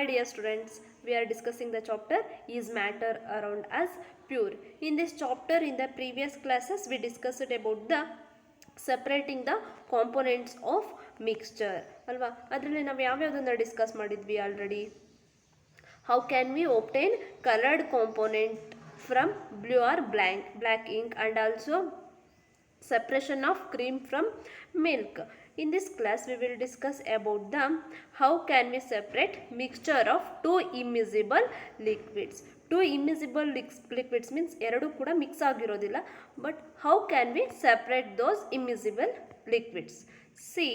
Hi dear students, we are discussing the chapter Is Matter Around Us Pure. In this chapter, in the previous classes, we discussed about the separating the components of mixture. ಅಲ್ವಾ ಅದರಲ್ಲಿ ನಾವು ಯಾವ್ಯಾವುದನ್ನು discuss ಮಾಡಿದ್ವಿ already. How can we obtain colored component from blue or black ink, and also separation of cream from milk. In this class we will discuss about the how can we separate mixture of two immiscible liquids. Two immiscible liquids means ಎರಡು ಕೂಡ mix ಆಗಿರೋದಿಲ್ಲ, but how can we separate those immiscible liquids? See,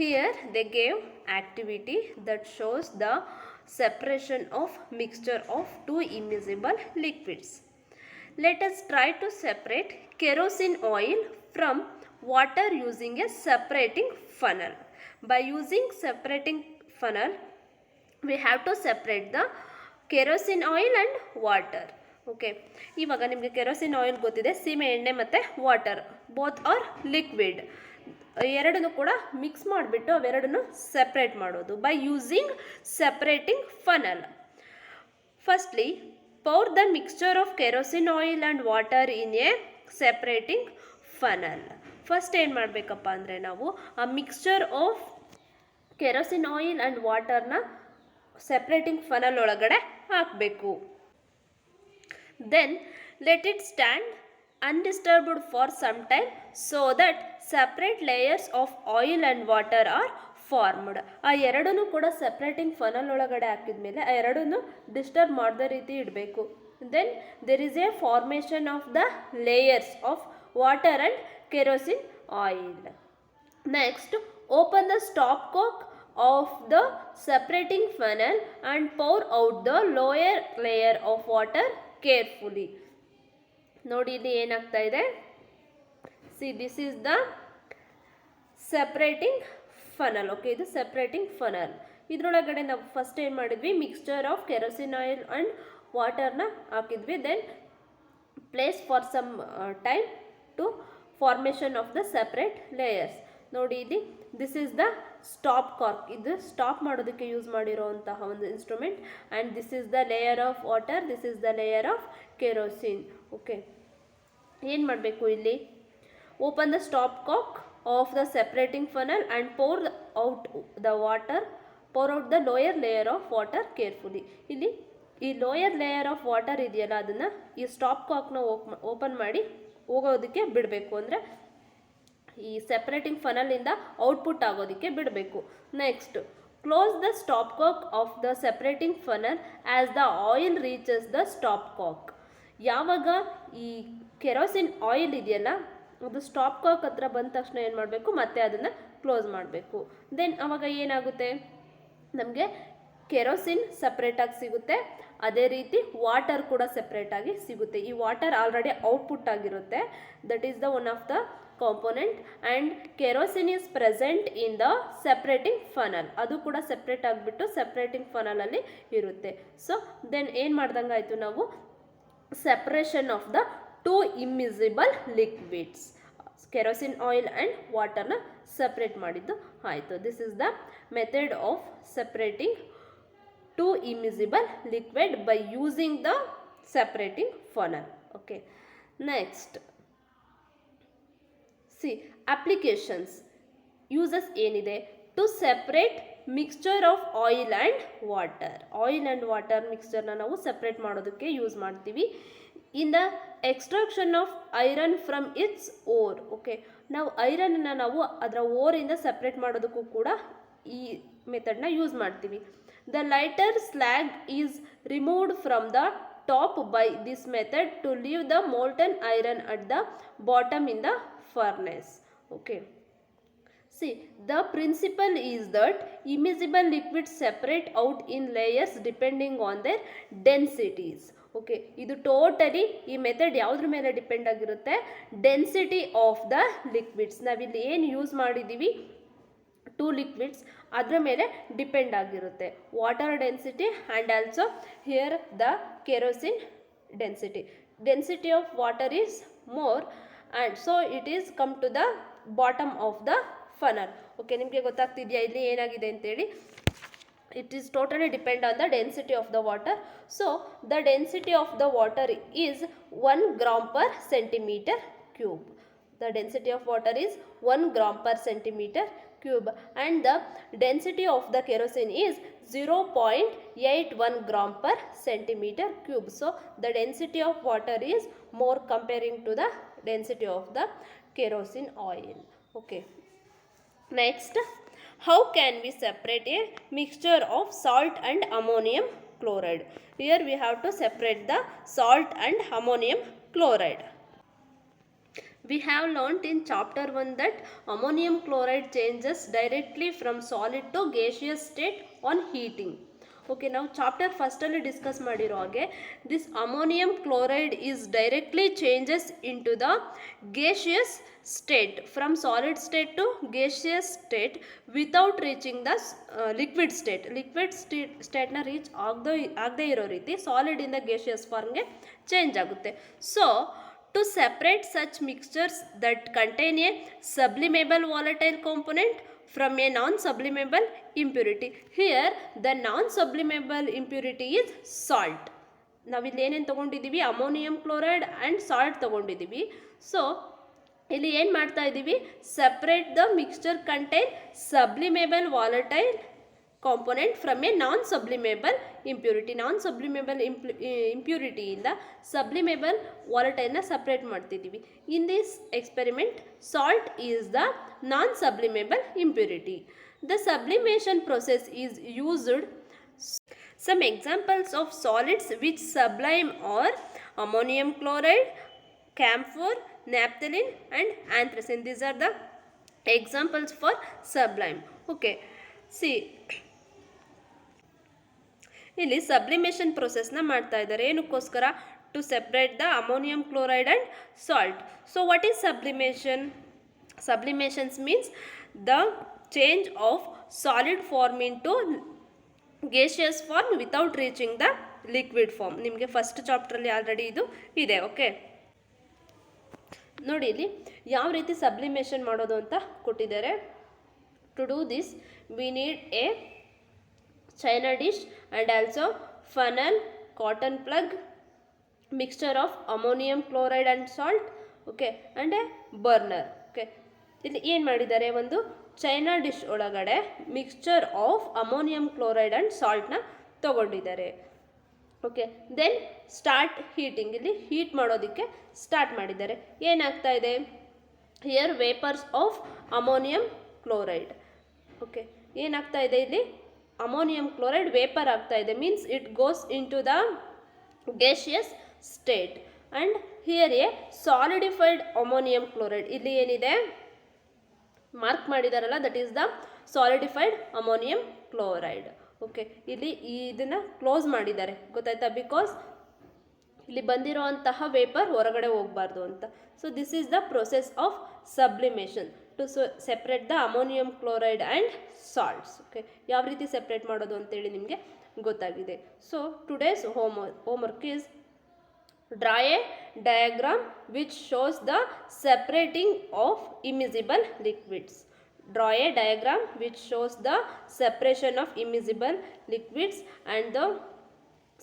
here they gave activity that shows the separation of mixture of two immiscible liquids. Let us try to separate kerosene oil from water using a separating funnel. By using separating funnel, we have to separate the kerosene oil and water. Okay, ಇವಾಗ ನಿಮಗೆ kerosene oil ಗೊತ್ತಿದೆ, ಸೀಮೆ ಎಣ್ಣೆ ಮತ್ತು water both are liquid. ಎರಡನ್ನೂ ಕೂಡ mix ಮಾಡಿಬಿಟ್ಟು ಅವೆರಡನ್ನು ಸೆಪ್ರೇಟ್ ಮಾಡೋದು by using separating funnel. Firstly pour the mixture of kerosene oil and water in a separating funnel. First ಏನು ಮಾಡಬೇಕಪ್ಪ ಅಂದರೆ ನಾವು ಆ mixture of kerosene oil and ವಾಟರ್ನ ಸೆಪ್ರೇಟಿಂಗ್ ಫನಲ್ ಒಳಗಡೆ ಹಾಕಬೇಕು. Then let it stand undisturbed for some time so that separate layers of oil and water are formed. ಆ ಎರಡನ್ನೂ ಕೂಡ ಸೆಪ್ರೇಟಿಂಗ್ ಫನಲ್ ಒಳಗಡೆ ಹಾಕಿದ್ಮೇಲೆ ಆ ಎರಡನ್ನೂ ಡಿಸ್ಟರ್ಬ್ ಮಾಡದ ರೀತಿ ಇಡಬೇಕು. Then there is a formation of the layers of water and kerosene oil. Next open the stop cock of the separating funnel and pour out the lower layer of water carefully. ನೋಡಿ ಇಲ್ಲಿ ಏನಾಗ್ತಾ ಇದೆ, see this is the separating funnel. Okay, ಇದು separating funnel. ಇದರೊಳಗಡೆ ನಾವು first ಏನು ಮಾಡಿದ್ವಿ, mixture of kerosene oil and ವಾಟರ್ನ ಹಾಕಿದ್ವಿ. Then place for some time to formation of the separate layers. ನೋಡಿ ಇಲ್ಲಿ this is the stop cork. ಇದು ಸ್ಟಾಪ್ ಮಾಡೋದಕ್ಕೆ ಯೂಸ್ ಮಾಡಿರೋಂತಹ ಒಂದು instrument. And this is the layer of water, this is the layer of kerosene. Okay, ಏನು ಮಾಡಬೇಕು ಇಲ್ಲಿ, open the stop cock of the separating funnel and pour out the lower layer of water carefully. ಇಲ್ಲಿ ಈ lower layer of water ಇದೆಯಲ್ಲ, ಅದನ್ನು ಈ stop ಕಾಕ್ನ open ಮಾಡಿ ಹೋಗೋದಕ್ಕೆ ಬಿಡಬೇಕು, ಅಂದರೆ ಈ ಸೆಪ್ರೇಟಿಂಗ್ ಫನಲಿಂದ ಔಟ್ಪುಟ್ ಆಗೋದಕ್ಕೆ ಬಿಡಬೇಕು. Next close the stop cock of the separating funnel as the oil reaches the stop cock. ಯಾವಾಗ ಈ ಕೆರೋಸಿನ್ ಆಯಿಲ್ ಇದೆಯಲ್ಲ, ಅದು ಸ್ಟಾಪ್ ಕಾಕ್ ಹತ್ರ ಬಂದ ತಕ್ಷಣ ಏನು ಮಾಡಬೇಕು, ಮತ್ತೆ ಅದನ್ನು ಕ್ಲೋಸ್ ಮಾಡಬೇಕು. ದೆನ್ ಆವಾಗ ಏನಾಗುತ್ತೆ, ನಮಗೆ ಕೆರೋಸಿನ್ ಸಪ್ರೇಟಾಗಿ ಸಿಗುತ್ತೆ, ಅದೇ ರೀತಿ ವಾಟರ್ ಕೂಡ ಸೆಪ್ರೇಟಾಗಿ ಸಿಗುತ್ತೆ. ಈ ವಾಟರ್ ಆಲ್ರೆಡಿ ಔಟ್ಪುಟ್ ಆಗಿರುತ್ತೆ, that is the one of the component. And kerosene is present in the separating funnel. ಅದು ಕೂಡ ಸೆಪ್ರೇಟ್ ಆಗಿಬಿಟ್ಟು ಸೆಪ್ರೇಟಿಂಗ್ ಫನಲಲ್ಲಿ ಇರುತ್ತೆ. ಸೊ ದೆನ್ ಏನು ಮಾಡ್ದಂಗೆ ಆಯಿತು, ನಾವು separation of the two immiscible liquids, kerosene oil and ವಾಟರ್ನ ಸಪ್ರೇಟ್ ಮಾಡಿದ್ದು ಆಯಿತು. This is the method of separating two immiscible liquid by using the separating funnel. Okay, next see applications, uses ಏನಿದೆ, to separate mixture of oil and water. Oil and water ಮಿಕ್ಸ್ಚರ್ನ ನಾವು separate ಮಾಡೋದಕ್ಕೆ use ಮಾಡ್ತೀವಿ. In the extraction of iron from its ore. Okay, ನಾವು ಐರನ್ನ ನಾವು ಅದರ ಓರಿಂದ ಸಪ್ರೇಟ್ ಮಾಡೋದಕ್ಕೂ ಕೂಡ ಈ ಮೆಥಡ್ನ ಯೂಸ್ ಮಾಡ್ತೀವಿ. The lighter slag is removed from the top by this method to leave the molten iron at the bottom in the furnace. Okay, see, the principle is that immiscible liquids separate out in layers depending on their densities. Okay, ಇದು totally ಈ method ಯಾವುದ್ರ ಮೇಲೆ depend ಆಗಿರುತ್ತೆ, density of the liquids. ನಾವಿಲ್ಲಿ ಏನು use ಮಾಡಿದ್ದೀವಿ, two liquids, ಅದರ ಮೇಲೆ ಡಿಪೆಂಡ್ ಆಗಿರುತ್ತೆ. Water density and also here the kerosene density. Density of water is more and so it is come to the bottom of the funnel. Okay, ನಿಮಗೆ ಗೊತ್ತಾಗ್ತಿದೆಯಾ ಇಲ್ಲಿ ಏನಾಗಿದೆ ಅಂತೇಳಿ. it is totally depend on the density of the water. So the density of the water is 1 gram per centimeter cube. The density of water is 1 gram per centimeter cube, and the density of the kerosene is 0.81 gram per centimeter cube. So the density of water is more comparing to the density of the kerosene oil. Okay, next, how can we separate a mixture of salt and ammonium chloride? Here we have to separate the salt and ammonium chloride. We have learnt in chapter 1 that ammonium chloride changes directly from solid to gaseous state on heating. Okay, now chapter first ಅಲ್ಲಿ discuss ಮಾಡಿರೋ ಹಾಗೆ this ammonium chloride is directly changes into the gaseous state from solid state to gaseous state without reaching the liquid state. liquid state ನ reach ಆಗದೇ ಇರೋ ರೀತಿ solid ಇಂದ gaseous ಫಾರ್ಮ್ಗೆ change ಆಗುತ್ತೆ. So to separate such mixtures that contain a sublimable volatile component from a non-sublimable impurity. Here the non-sublimable impurity is salt. ನಾವಿಲ್ಲಿ ಏನೇನು ತೊಗೊಂಡಿದ್ದೀವಿ, ಅಮೋನಿಯಂ ಕ್ಲೋರೈಡ್ ಆ್ಯಂಡ್ ಸಾಲ್ಟ್ ತೊಗೊಂಡಿದ್ದೀವಿ. ಸೊ ಇಲ್ಲಿ ಏನು ಮಾಡ್ತಾ ಇದ್ದೀವಿ, separate the mixture contain sublimable volatile component from a non-sublimable impurity. non-sublimable impurity ಇಂದ sublimable volatile ನ separate ಮಾಡ್ತಿದ್ದೀವಿ. In this experiment, salt is the non-sublimable impurity. The sublimation process is used. Some examples of solids which sublime are ammonium chloride, camphor, naphthalene and anthracene. These are the examples for sublime. Okay, see, ಇಲ್ಲಿ sublimation ಪ್ರೊಸೆಸ್ನ ಮಾಡ್ತಾ ಇದ್ದಾರೆ. ಏನಕ್ಕೋಸ್ಕರ? To separate the ammonium chloride and salt. So what is sublimation? Sublimation's means the change of solid form into gaseous form without reaching the liquid form. ನಿಮಗೆ first ಚಾಪ್ಟ್ರಲ್ಲಿ already ಇದು ಇದೆ. Okay, ನೋಡಿ ಇಲ್ಲಿ ಯಾವ ರೀತಿ ಸಬ್ಲಿಮೇಷನ್ ಮಾಡೋದು ಅಂತ ಕೊಟ್ಟಿದ್ದಾರೆ. To do this we need a china dish and also funnel, cotton plug, mixture of ammonium chloride and salt, okay, and a burner. Okay, ಇಲ್ಲಿ ಏನು ಮಾಡಿದ್ದಾರೆ, ಒಂದು ಚೈನಾ ಡಿಶ್ ಒಳಗಡೆ mixture of ammonium chloride and ಸಾಲ್ಟ್ನ ತೊಗೊಂಡಿದ್ದಾರೆ. Okay, then start heating. ಇಲ್ಲಿ heat ಮಾಡೋದಕ್ಕೆ start ಮಾಡಿದ್ದಾರೆ. ಏನಾಗ್ತಾ ಇದೆ, here vapours of ammonium chloride. Okay, ಏನಾಗ್ತಾ ಇದೆ ಇಲ್ಲಿ, ಅಮೋನಿಯಂ ಕ್ಲೋರೈಡ್ ವೇಪರ್ ಆಗ್ತಾ ಇದೆ, means it goes into the gaseous state. And here a solidified ammonium chloride. ಇಲ್ಲಿ ಏನಿದೆ ಮಾರ್ಕ್ ಮಾಡಿದಾರಲ್ಲ, that is the solidified ammonium chloride. Okay, ಇಲ್ಲಿ ಇದನ್ನು ಕ್ಲೋಸ್ ಮಾಡಿದ್ದಾರೆ, ಗೊತ್ತಾಯ್ತಾ? ಬಿಕಾಸ್ ಇಲ್ಲಿ ಬಂದಿರೋಂತಹ ವೇಪರ್ ಹೊರಗಡೆ ಹೋಗಬಾರ್ದು ಅಂತ. So this is the process of sublimation to separate the ammonium chloride and salts. Okay, ಯಾವ ರೀತಿ ಸೆಪ್ರೇಟ್ ಮಾಡೋದು ಅಂತೇಳಿ ನಿಮಗೆ ಗೊತ್ತಾಗಿದೆ. So today's homework is draw a diagram which shows the separating of immiscible liquids. Draw a diagram which shows the separation of immiscible liquids, and the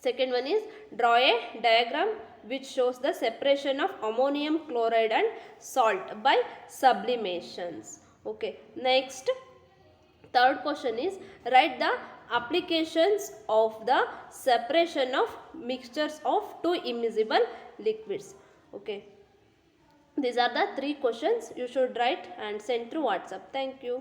second one is draw a diagram which shows the separation of ammonium chloride and salt by sublimations. Okay, next, third question is write the applications of the separation of mixtures of two immiscible liquids. Okay, these are the 3 questions you should write and send through WhatsApp. Thank you.